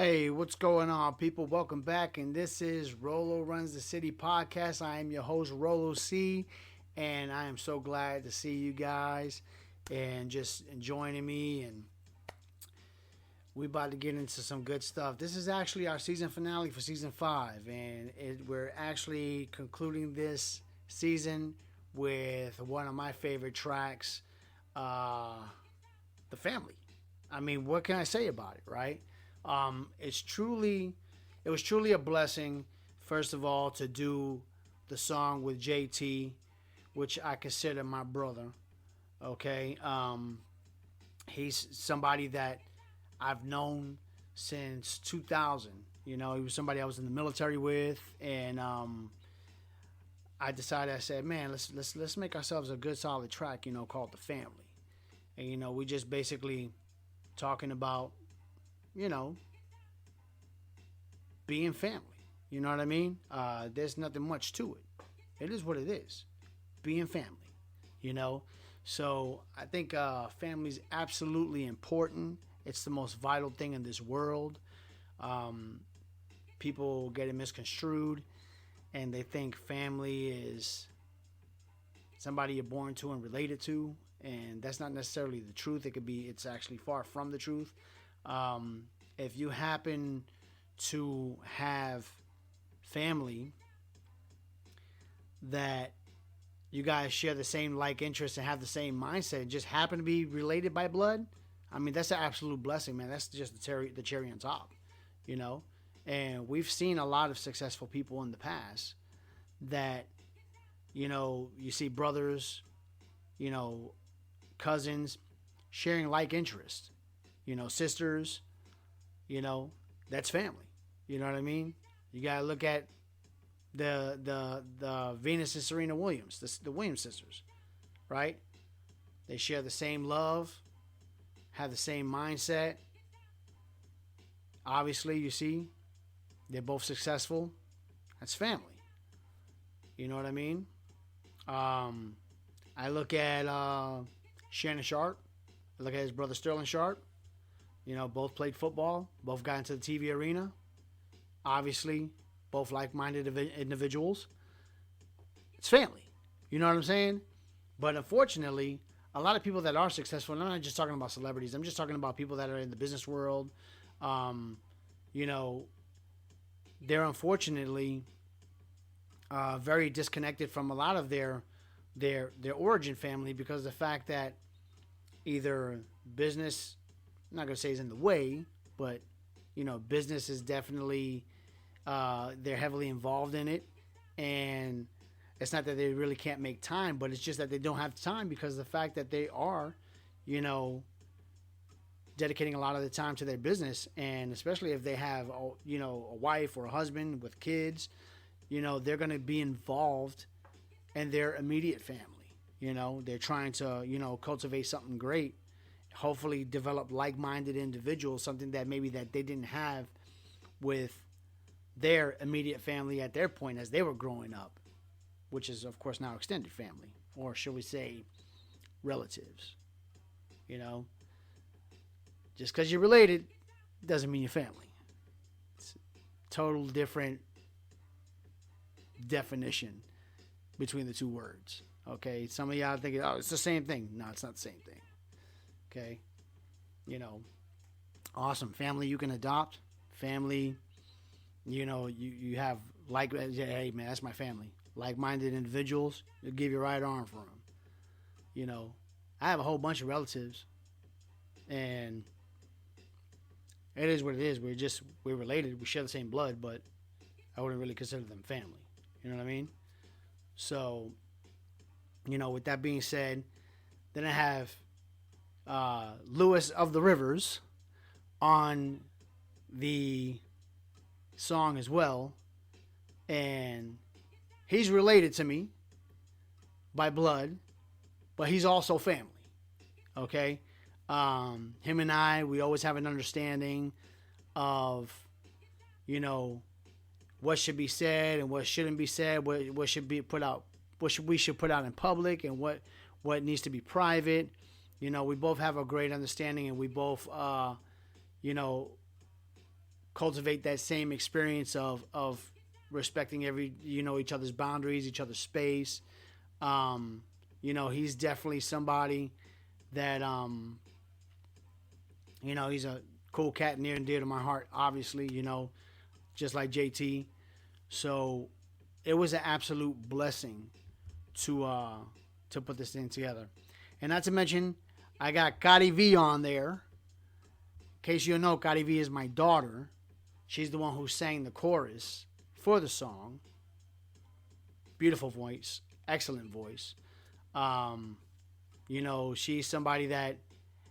Hey, what's going on, people? Welcome back, and this is Rolo Runs the City podcast. I am your host, Rolo C, and I am so glad to see you guys and just joining me. And we about to get into some good stuff. This is actually our season finale for season 5, and we're actually concluding this season with one of my favorite tracks, uh, "The Family." I mean, what can I say about it, right? It's truly, it was truly a blessing, first of all, to do the song with JT, which I consider my brother. Okay, he's somebody that I've known since 2000. You know, he was somebody I was in the military with, and I decided, I said, man, let's make ourselves a good solid track, called "The Family," and we just basically talking about, you know, being family. You know what I mean? There's nothing much to it. It is what it is. Being family. You know? So I think family is absolutely important. It's the most vital thing in this world. Um, People get it misconstrued and they think family is somebody you're born to and related to. And that's not necessarily the truth. It's actually far from the truth. If you happen to have family that you guys share the same like interests and have the same mindset and just happen to be related by blood, I mean, that's an absolute blessing, man. That's just the cherry on top, you know? And we've seen a lot of successful people in the past that, you see brothers, you know, cousins sharing like interests, sisters, that's family. You know what I mean? You gotta look at the Venus and Serena Williams, the Williams sisters, right? They share the same love, have the same mindset. Obviously, you see, they're both successful. That's family. You know what I mean? I look at Shannon Sharp. I look at his brother Sterling Sharp. Both played football. Both got into the TV arena. Obviously, both like-minded individuals. It's family. You know what I'm saying? But unfortunately, a lot of people that are successful, and I'm not just talking about celebrities, I'm just talking about people that are in the business world, you know, they're unfortunately very disconnected from a lot of their origin family because of the fact that either business, I'm not going to say is in the way, but, business is definitely, they're heavily involved in it. And it's not that they really can't make time, but it's just that they don't have time because of the fact that they are, you know, dedicating a lot of the time to their business. And especially if they have, a wife or a husband with kids, they're going to be involved in their immediate family. They're trying to, cultivate something great, hopefully develop like-minded individuals, something that maybe that they didn't have with their immediate family at their point as they were growing up, which is of course now extended family, or should we say relatives. Just because you're related doesn't mean you're family. It's a total different definition between the two words. Okay, some of y'all think, oh, it's the same thing. No, it's not the same thing. Okay, awesome family you can adopt. Family, you have like, hey man, that's my family. Like-minded individuals, you'll give your right arm for them. I have a whole bunch of relatives, and it is what it is. We're related. We share the same blood, but I wouldn't really consider them family. You know what I mean? So, with that being said, then I have Lewis of the Rivers on the song as well, and he's related to me by blood, but he's also family. Okay, him and we always have an understanding of, what should be said and what shouldn't be said, what should be put out, we should put out in public, and what needs to be private. We both have a great understanding, and we both, cultivate that same experience of respecting each other's boundaries, each other's space. He's definitely somebody that he's a cool cat near and dear to my heart, obviously, just like JT. So it was an absolute blessing to put this thing together. And not to mention, I got Gotti V on there. In case you don't know, Gotti V is my daughter. She's the one who sang the chorus for the song. Beautiful voice, excellent voice. She's somebody that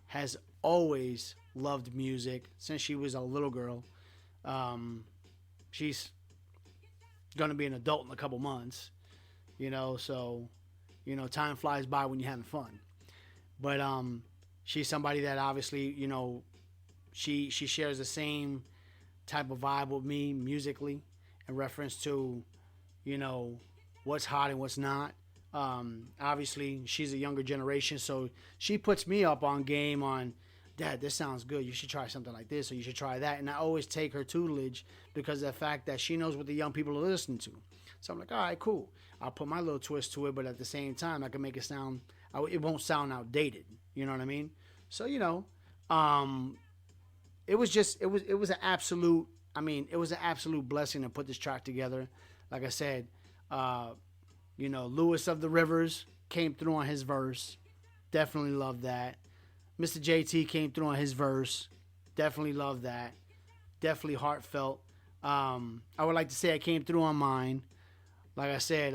has always loved music since she was a little girl. She's gonna be an adult in a couple months, so time flies by when you're having fun. But she's somebody that obviously, she shares the same type of vibe with me musically in reference to, what's hot and what's not. Obviously, she's a younger generation, so she puts me up on game on, Dad, this sounds good. You should try something like this, or you should try that. And I always take her tutelage because of the fact that she knows what the young people are listening to. So I'm like, all right, cool. I'll put my little twist to it, but at the same time, I can make it sound, it won't sound outdated. You know what I mean? So, it was an absolute, it was an absolute blessing to put this track together. Like I said, Lewis of the Rivers came through on his verse. Definitely love that. Mr. JT came through on his verse. Definitely love that. Definitely heartfelt. I would like to say I came through on mine. Like I said,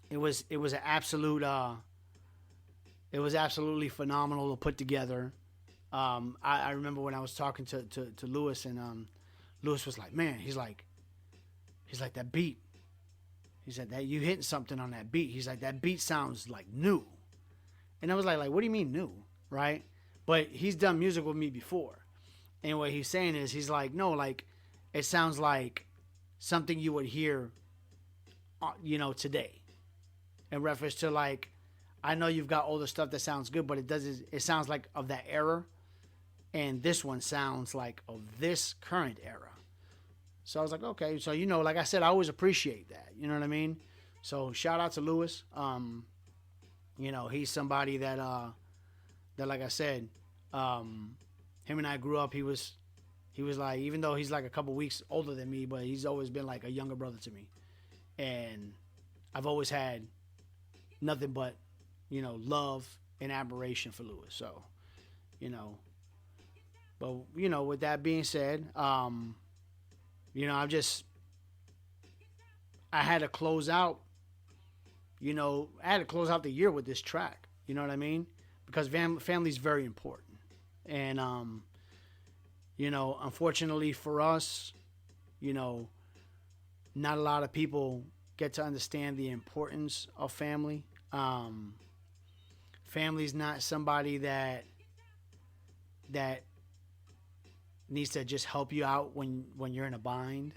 it was an absolute it was absolutely phenomenal to put together. I remember when I was talking to Lewis, and Lewis was like, man, he's like that beat. He said that you hitting something on that beat. He's like, that beat sounds like new. And I was like, what do you mean new? Right? But he's done music with me before. And what he's saying is, he's like, no, like, it sounds like something you would hear, today. In reference to, like, I know you've got older stuff that sounds good, but it sounds like of that era. And this one sounds like of this current era. So I was like, okay. So, like I said, I always appreciate that. You know what I mean? So shout out to Lewis. He's somebody that like I said, him and I grew up. He was like, even though he's like a couple weeks older than me, but he's always been like a younger brother to me. And I've always had nothing but, love and admiration for Lewis. So, but, with that being said, I had to close out, the year with this track. You know what I mean? Because family is very important. And, unfortunately for us, not a lot of people get to understand the importance of family. Family's not somebody that needs to just help you out when you're in a bind.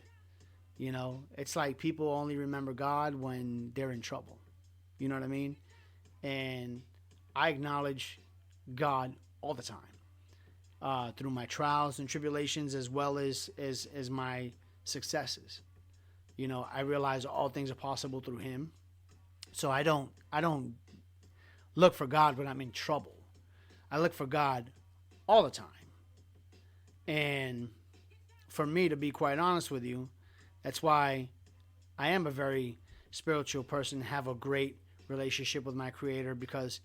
It's like people only remember God when they're in trouble. You know what I mean? And I acknowledge God all the time, through my trials and tribulations, as well as my successes. I realize all things are possible through Him. So I don't look for God when I'm in trouble. I look for God all the time. And for me, to be quite honest with you, that's why I am a very spiritual person, have a great relationship with my Creator, because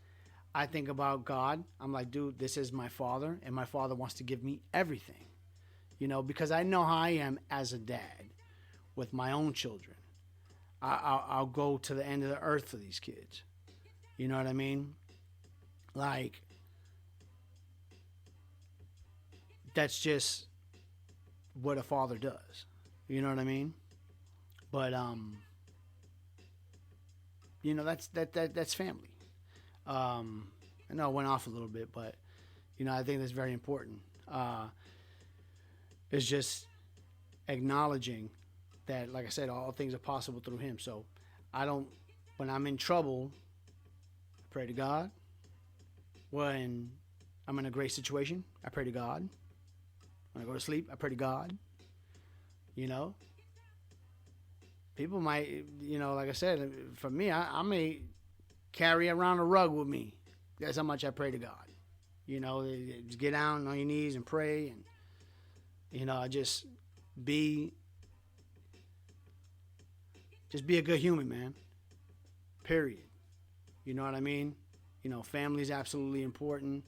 I think about God. I'm like, dude, this is my Father, and my Father wants to give me everything. Because I know how I am as a dad with my own children. I'll go to the end of the earth for these kids. You know what I mean? Like, that's just what a father does. You know what I mean? But that's family. I know I went off a little bit, but I think that's very important. It's just acknowledging that, like I said, all things are possible through Him. So when I'm in trouble, I pray to God. When I'm in a great situation, I pray to God. When I go to sleep, I pray to God. You know, people might, like I said, for me, I may carry around a rug with me. That's how much I pray to God. Just get down on your knees and pray, and just be be a good human, man. Period. You know what I mean? Family is absolutely important.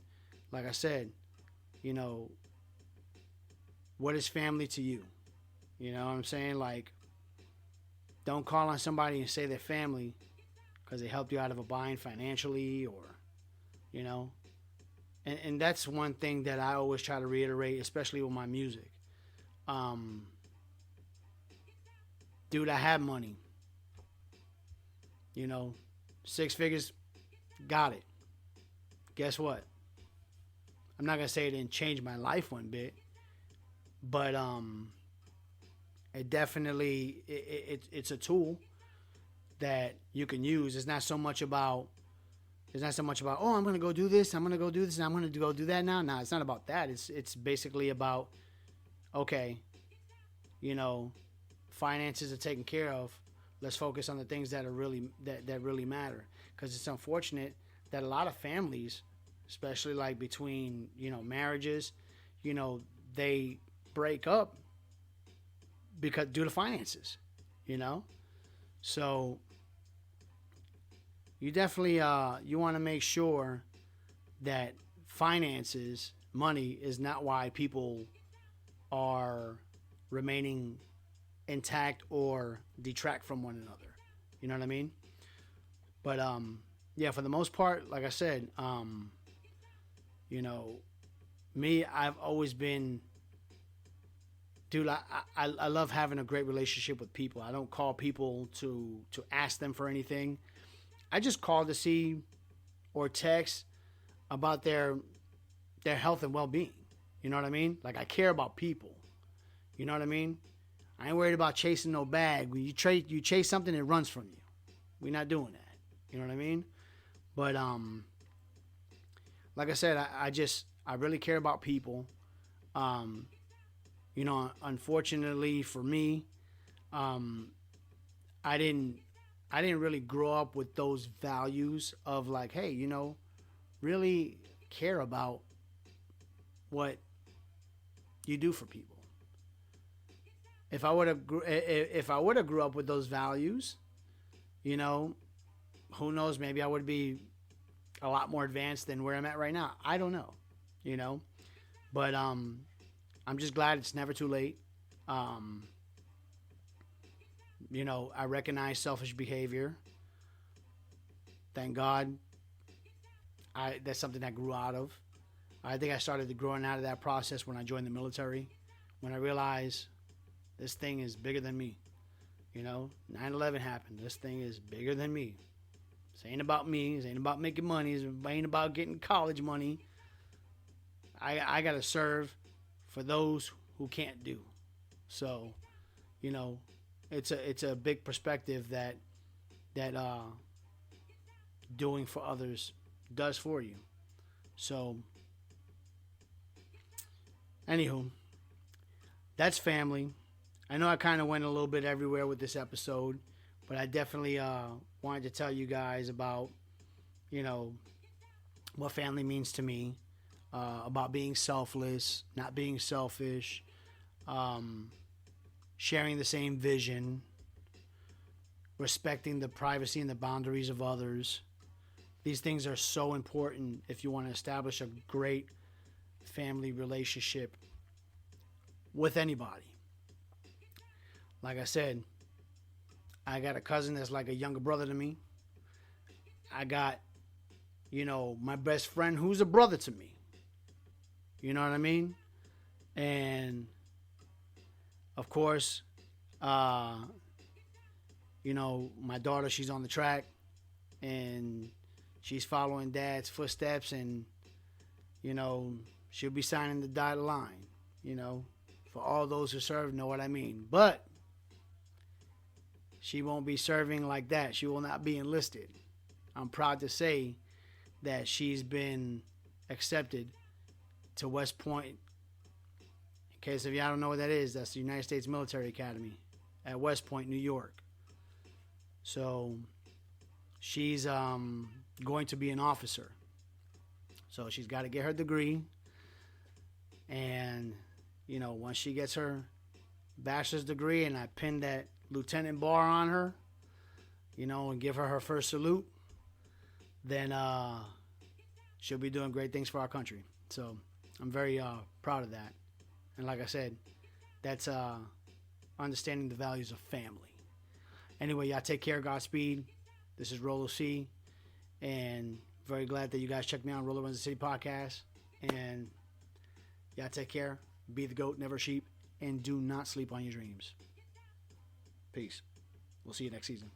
Like I said, what is family to you? You know what I'm saying? Like, don't call on somebody and say they're family because they helped you out of a bind financially, or, you know. And that's one thing that I always try to reiterate, especially with my music. Dude, I have money. 6 figures, got it. Guess what? I'm not going to say it didn't change my life one bit, but it definitely, it's a tool that you can use. It's not so much about, oh, I'm going to go do this, and I'm going to go do that now. No, it's not about that. It's basically about, okay, finances are taken care of. Let's focus on the things that are really that really matter. Because it's unfortunate that a lot of families, especially like between marriages, they break up because due to finances. So you definitely you want to make sure that finances, money, is not why people are remaining intact or detract from one another. You know what I mean? But yeah, for the most part, like I said, me, I've always been, dude, I love having a great relationship with people. I don't call people to ask them for anything. I just call to see or text about their health and well-being. You know what I mean? Like, I care about people. You know what I mean? I ain't worried about chasing no bag. When you chase something, it runs from you. We're not doing that. You know what I mean? But like I said, I really care about people. Unfortunately for me, I didn't really grow up with those values of like, hey, really care about what you do for people. If I would have grew up with those values, who knows? Maybe I would be a lot more advanced than where I'm at right now. I don't know, but I'm just glad it's never too late. I recognize selfish behavior. Thank God, that's something I grew out of. I think I started growing out of that process when I joined the military, when I realized this thing is bigger than me. 9/11 happened. This thing is bigger than me. This ain't about me. This ain't about making money. This ain't about getting college money. I got to serve for those who can't do. So, it's a big perspective that doing for others does for you. So, anywho, that's family. I know I kind of went a little bit everywhere with this episode, but I definitely wanted to tell you guys about, what family means to me, about being selfless, not being selfish, sharing the same vision, respecting the privacy and the boundaries of others. These things are so important if you want to establish a great family relationship with anybody. Like I said, I got a cousin that's like a younger brother to me. I got, my best friend who's a brother to me. You know what I mean? And, of course, my daughter, she's on the track. And she's following Dad's footsteps. And, she'll be signing the dotted line. For all those who serve know what I mean. But she won't be serving like that. She will not be enlisted. I'm proud to say that she's been accepted to West Point Okay, so if y'all don't know what that is, that's the United States Military Academy at West Point, New York. So she's going to be an officer. So she's got to get her degree. And, you know, once she gets her bachelor's degree and I pin that lieutenant bar on her, you know, and give her her first salute, then she'll be doing great things for our country. So I'm very proud of that. And like I said, that's understanding the values of family. Anyway, y'all take care. Godspeed. This is Rolo C. And very glad that you guys checked me out on Rolo Runs the City podcast. And y'all take care. Be the goat, never sheep. And do not sleep on your dreams. Peace. We'll see you next season.